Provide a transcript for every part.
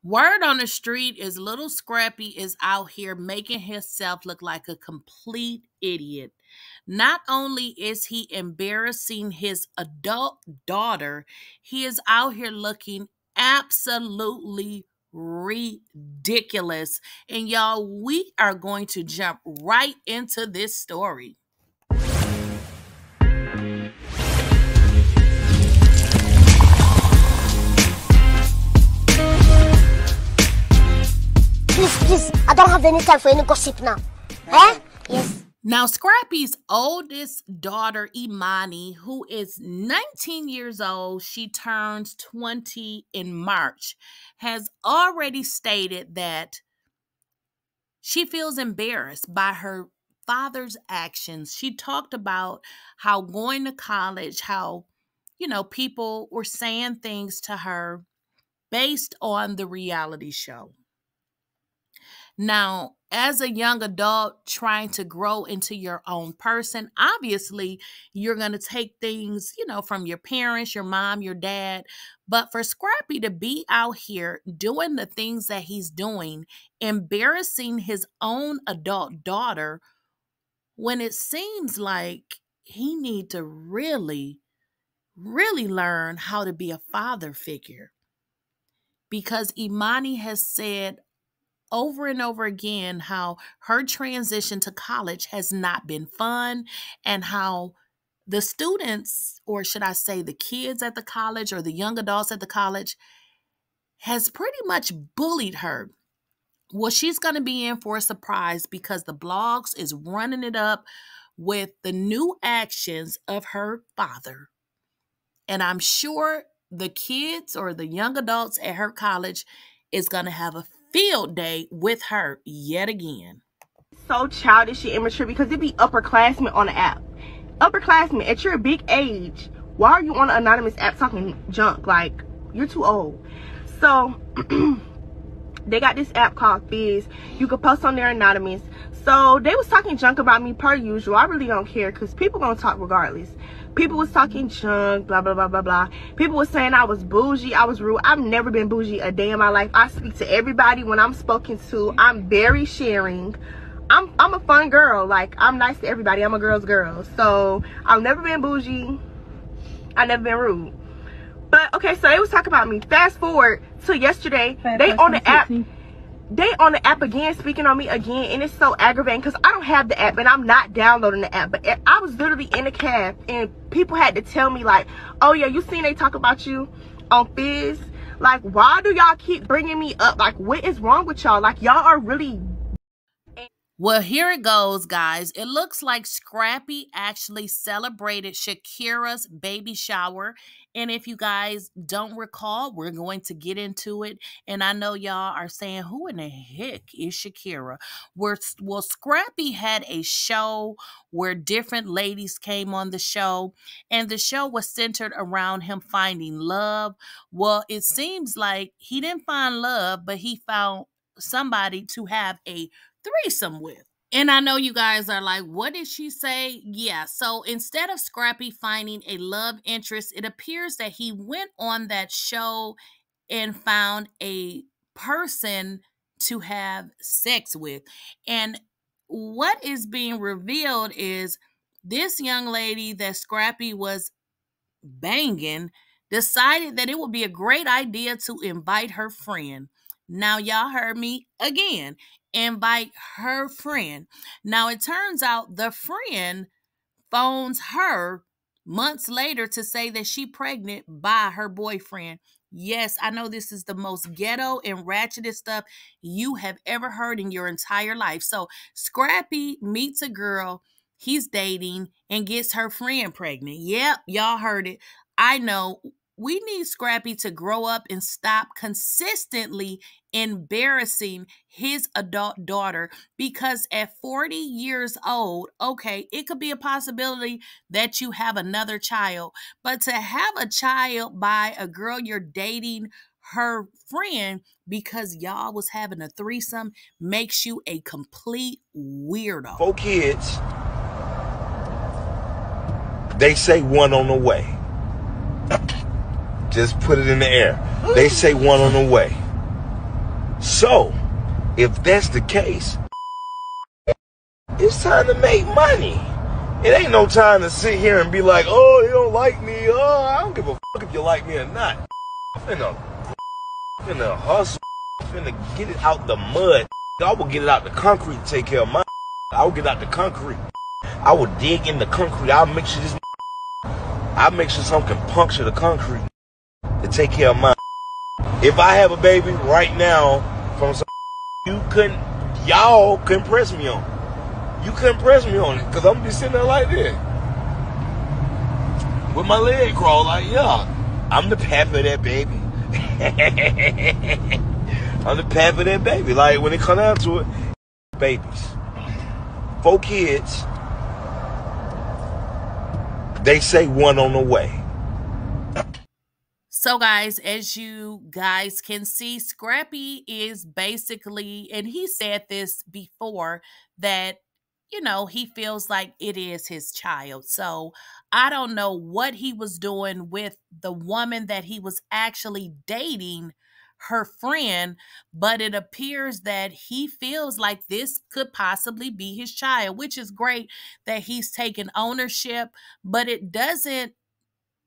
Word on the street is Lil Scrappy is out here making himself look like a complete idiot. Not only is he embarrassing his adult daughter, he is out here looking absolutely ridiculous. And y'all, we are going to jump right into this story. Please, I don't have any time for any gossip now. Eh? Yes. Now, Scrappy's oldest daughter, Emani, who is 19 years old, she turns 20 in March, has already stated that she feels embarrassed by her father's actions. She talked about how going to college, how, people were saying things to her based on the reality show. Now, as a young adult trying to grow into your own person, obviously you're going to take things, from your parents, your mom, your dad. But for Scrappy to be out here doing the things that he's doing, embarrassing his own adult daughter, when it seems like he needs to really, really learn how to be a father figure. Because Emani has said over and over again how her transition to college has not been fun, and how the students, or should I say the kids at the college or the young adults at the college, has pretty much bullied her. Well, she's going to be in for a surprise because the blogs is running it up with the new actions of her father. And I'm sure the kids or the young adults at her college is going to have a field day with her yet again. So childish and immature because it be upperclassmen on the app. Upperclassmen, at your big age, why are you on an anonymous app talking junk? Like, you're too old. So they got this app called Fizz. You can post on there anonymous. So they was talking junk about me per usual. I really don't care because people gonna talk regardless. People was talking junk, blah, blah, blah, blah, blah. People was saying I was bougie, I was rude. I've never been bougie a day in my life. I speak to everybody when I'm spoken to. I'm very sharing. I'm a fun girl. Like, I'm nice to everybody. I'm a girl's girl. So, I've never been bougie. I've never been rude. But, okay, so they was talking about me. Fast forward to yesterday. They on the app. They on the app again, speaking on me again, and it's so aggravating because I don't have the app and I'm not downloading the app. But I was literally in a cab and people had to tell me like, oh yeah, you seen they talk about you on Fizz? Like, why do y'all keep bringing me up? Like, what is wrong with y'all? Like, y'all are really... Well, here it goes, guys. It looks like Scrappy actually celebrated Shakira's baby shower. And if you guys don't recall, we're going to get into it. And I know y'all are saying, who in the heck is Shakira? Well, Scrappy had a show where different ladies came on the show. And the show was centered around him finding love. Well, it seems like he didn't find love, but he found somebody to have a threesome with. And I know you guys are like, what did she say? Yeah, so instead of Scrappy finding a love interest, it appears that he went on that show and found a person to have sex with. And what is being revealed is this young lady that Scrappy was banging decided that it would be a great idea to invite her friend. Now, y'all heard me again. Invite her friend. Now, it turns out the friend phones her months later to say that she's pregnant by her boyfriend. Yes, I know this is the most ghetto and ratchetest stuff you have ever heard in your entire life. So, Scrappy meets a girl he's dating and gets her friend pregnant. Yep, y'all heard it. I know. We need Scrappy to grow up and stop consistently embarrassing his adult daughter, because at 40 years old, okay, it could be a possibility that you have another child, but to have a child by a girl you're dating, her friend, because y'all was having a threesome, makes you a complete weirdo. 4 kids, they say 1 on the way. Just put it in the air. They say 1 on the way. So, if that's the case, it's time to make money. It ain't no time to sit here and be like, oh, you don't like me. Oh, I don't give a fuck if you like me or not. I'm finna hustle. I'm finna get it out the mud. I will get it out the concrete to take care of mine. I will get out the concrete. I will dig in the concrete. I'll make sure something can puncture the concrete to take care of mine. If I have a baby right now from some y'all couldn't press me on. You couldn't press me on it, because I'm gonna be sitting there like this. With my leg crossed, like, yeah, I'm the pappy of that baby. I'm the pappy of that baby. Like, when it comes down to it, babies. 4 kids. They say 1 on the way. So guys, as you guys can see, Scrappy is basically, and he said this before, that, you know, he feels like it is his child. So I don't know what he was doing with the woman that he was actually dating, her friend, but it appears that he feels like this could possibly be his child, which is great that he's taken ownership, but it doesn't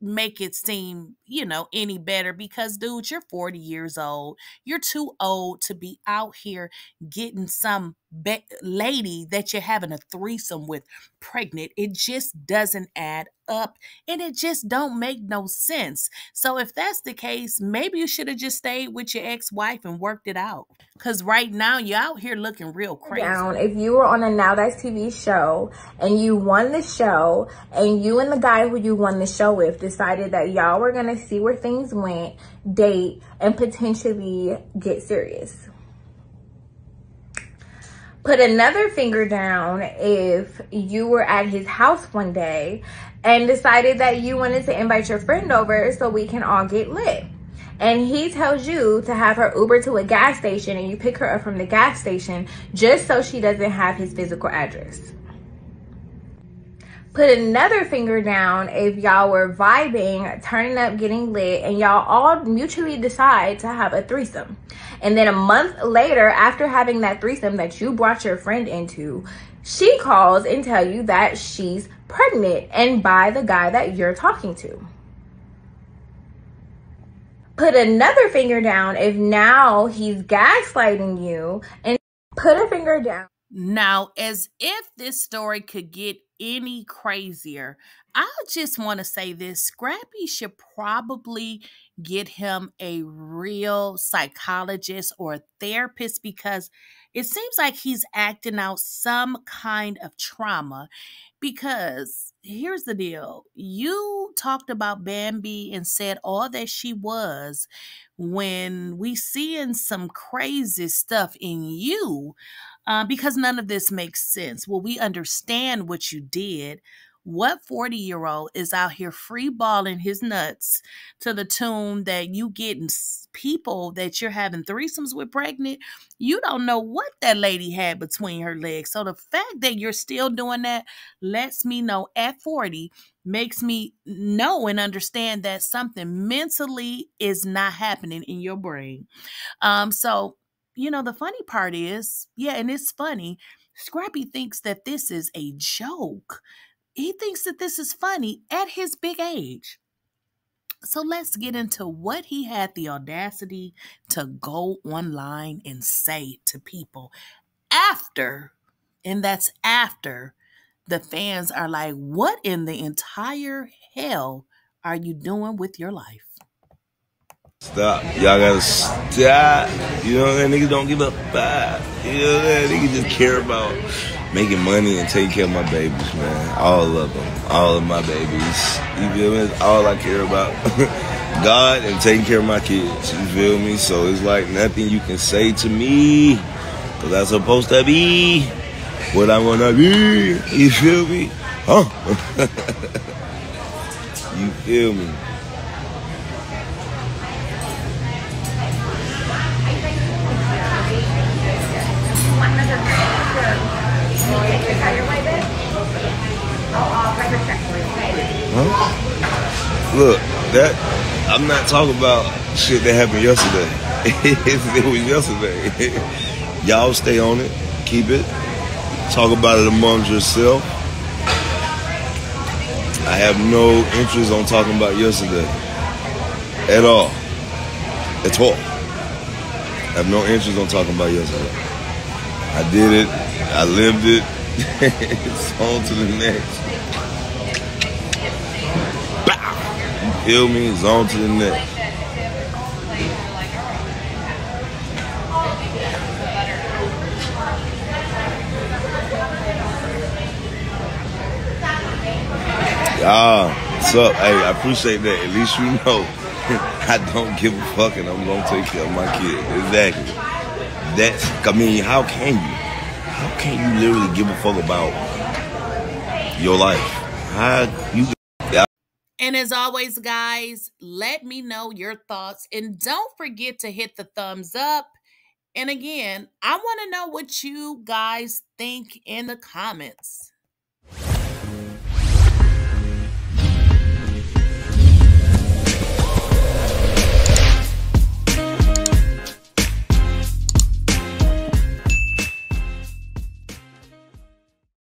make it seem, you know, any better, because dude, you're 40 years old. You're too old to be out here getting some lady that you're having a threesome with pregnant. It just doesn't add up, and it just don't make no sense. So if that's the case, maybe you should have just stayed with your ex-wife and worked it out, because right now you're out here looking real crazy. If you were on a Now That's TV show and you won the show, and you and the guy who you won the show with decided that y'all were gonna see where things went, date, and potentially get serious. Put another finger down if you were at his house one day and decided that you wanted to invite your friend over so we can all get lit. And he tells you to have her Uber to a gas station, and you pick her up from the gas station just so she doesn't have his physical address. Put another finger down if y'all were vibing, turning up, getting lit, and y'all all mutually decide to have a threesome. And then a month later, after having that threesome that you brought your friend into, she calls and tells you that she's pregnant, and by the guy that you're talking to. Put another finger down if now he's gaslighting you, and put a finger down. Now, as if this story could get any crazier, I just want to say this. Scrappy should probably get him a real psychologist or a therapist, because it seems like he's acting out some kind of trauma. Because here's the deal. You talked about Bambi and said all that she was, when we seeing some crazy stuff in you, because none of this makes sense. Well, we understand what you did. What 40-year-old is out here free balling his nuts to the tune that you getting people that you're having threesomes with pregnant? You don't know what that lady had between her legs. So the fact that you're still doing that lets me know at 40, makes me know and understand that something mentally is not happening in your brain. So, you know, the funny part is, yeah, and it's funny, Scrappy thinks that this is a joke. He thinks that this is funny at his big age. So let's get into what he had the audacity to go online and say to people after, and that's after the fans are like, what in the entire hell are you doing with your life? Stop. Y'all gotta stop. You know what I'm saying? Niggas don't give a fuck. You know what I'm saying? Niggas just care about making money and taking care of my babies, man. All of them. All of my babies. You feel me? That's all I care about. God and taking care of my kids. You feel me? So it's like nothing you can say to me, because I'm supposed to be what I want to be. You feel me? Huh? You feel me? Huh? Look, that I'm not talking about shit that happened yesterday. It was yesterday. Y'all stay on it. Keep it. Talk about it amongst yourself. I have no interest on talking about yesterday. At all. At all. I have no interest on talking about yesterday. I did it. I lived it. It's on to the next. Bow. You feel me? It's on to the next. What's up? Hey, I appreciate that. At least you know I don't give a fuck and I'm gonna take care of my kid. Exactly. I mean, how can you literally give a fuck about your life? And as always, guys, let me know your thoughts and don't forget to hit the thumbs up. And again, I want to know what you guys think in the comments.